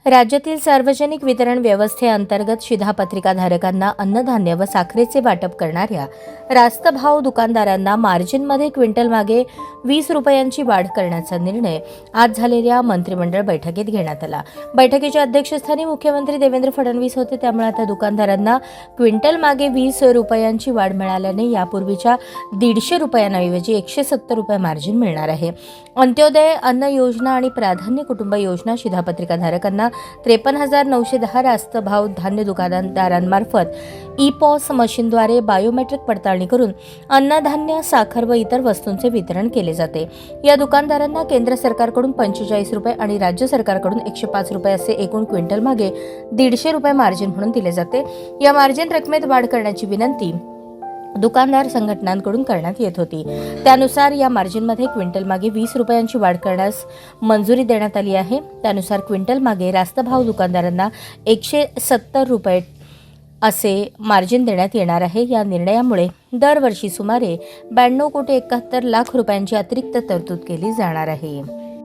राज्यातील सार्वजनिक वितरण व्यवस्थेअंतर्गत शिधापत्रिकाधारकांना अन्नधान्य व साखरेचे वाटप करणाऱ्या रास्त भाव दुकानदारांना मार्जिनमध्ये क्विंटल मागे 20 रुपयांची वाढ करण्याचा निर्णय आज झालेल्या मंत्रिमंडळ बैठकीत घेण्यात आला। बैठकीच्या अध्यक्षस्थानी मुख्यमंत्री देवेंद्र फडणवीस होते। त्यामुळे आता दुकानदारांना क्विंटल मागे 20 रुपयांची वाढ मिळाल्याने यापूर्वीच्या 150 रुपयांऐवजी 170 रुपये मार्जिन मिळणार आहे। अंत्योदय अन्न योजना आणि प्राधान्य कुटुंब योजना शिधापत्रिकाधारकांना 53,910 रास्त भाव धान्य दुकानदारांमार्फत ई-पॉस मशीनद्वारे बायोमेट्रिक पडताळणी करून अन्नधान्य, साखर व इतर वस्तूंचे वितरण केले जाते। या दुकानदारांना केंद्र सरकारकडून 45 रुपये आणि राज्य सरकारकडून 105 रुपये असे एकूण क्विंटल मागे 150 रुपये मार्जिन म्हणून दिले जाते। या मार्जिन रकमेत वाढ करण्याची विनंती दुकानदार संघटनांकडून करण्यात येत होती। त्यानुसार या मार्जिनमध्ये क्विंटल मागे 20 रुपयांची वाढ करण्यास मंजुरी देण्यात आली आहे। त्यानुसार क्विंटल मागे रास्त भाव दुकानदारांना 170 रुपये असे मार्जिन देण्यात येणार आहे। या निर्णयामुळे दरवर्षी सुमारे 92 कोटी 71 लाख रुपयांची अतिरिक्त तरतूद केली जाणार आहे।